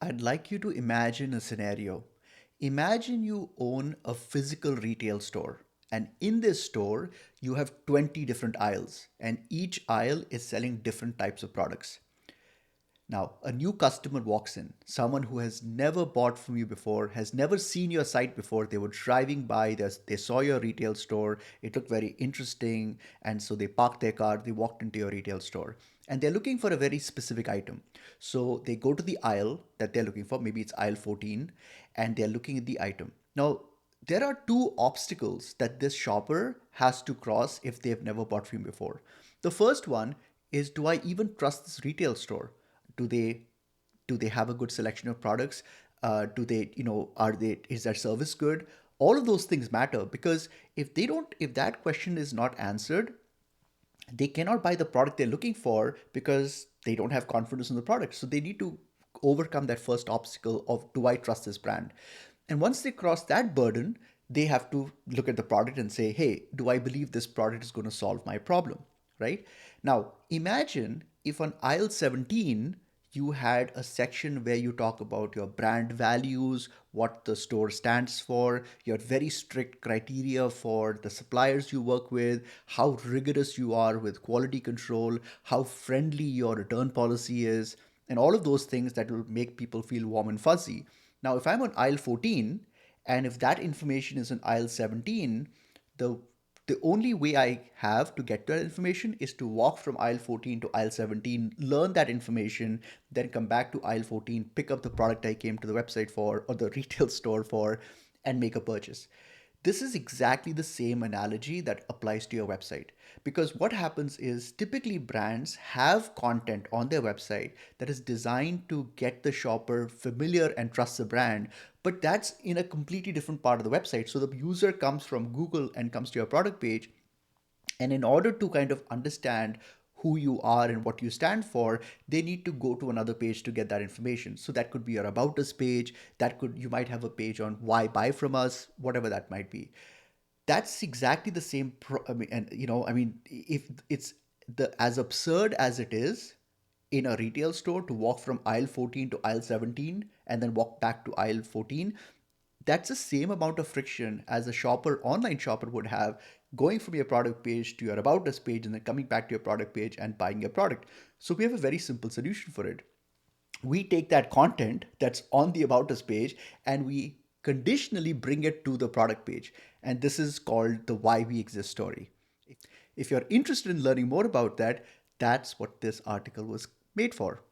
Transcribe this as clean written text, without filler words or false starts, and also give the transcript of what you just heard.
I'd like you to imagine a scenario. Imagine you own a physical retail store, and in this store, you have 20 different aisles, and each aisle is selling different types of products. Now, a new customer walks in, someone who has never bought from you before, has never seen your site before. They were driving by, they saw your retail store, it looked very interesting, and so they parked their car, they walked into your retail store, and they're looking for a very specific item. So they go to the aisle that they're looking for, maybe it's aisle 14, and they're looking at the item. Now, there are two obstacles that this shopper has to cross if they've never bought from you before. The first one is, do I even trust this retail store? Do they have a good selection of products? Do they, are they, is their service good? All of those things matter, because if that question is not answered, they cannot buy the product they're looking for because they don't have confidence in the product. So they need to overcome that first obstacle of, do I trust this brand? And once they cross that burden, they have to look at the product and say, hey, do I believe this product is going to solve my problem? Right? Now, imagine if on aisle 17, you had a section where you talk about your brand values, what the store stands for, your very strict criteria for the suppliers you work with, how rigorous you are with quality control, how friendly your return policy is, and all of those things that will make people feel warm and fuzzy. Now, if I'm on aisle 14, and if that information is in aisle 17, the the only way I have to get to that information is to walk from aisle 14 to aisle 17, learn that information, then come back to aisle 14, pick up the product I came to the website for or the retail store for, and make a purchase. This is exactly the same analogy that applies to your website. Because what happens is, typically brands have content on their website that is designed to get the shopper familiar and trust the brand, but that's in a completely different part of the website. So the user comes from Google and comes to your product page, and in order to kind of understand who you are and what you stand for, they need to go to another page to get that information. So that could be your about us page, that could, you might have a page on why buy from us, whatever that might be. That's exactly the same I mean, and if it's the as absurd as it is in a retail store to walk from aisle 14 to aisle 17 and then walk back to aisle 14, that's the same amount of friction as a shopper, online shopper, would have going from your product page to your about us page and then coming back to your product page and buying your product. So we have a very simple solution for it. We take that content that's on the about us page and we conditionally bring it to the product page. And this is called the why we exist story. If you're interested in learning more about that, that's what this article was made for.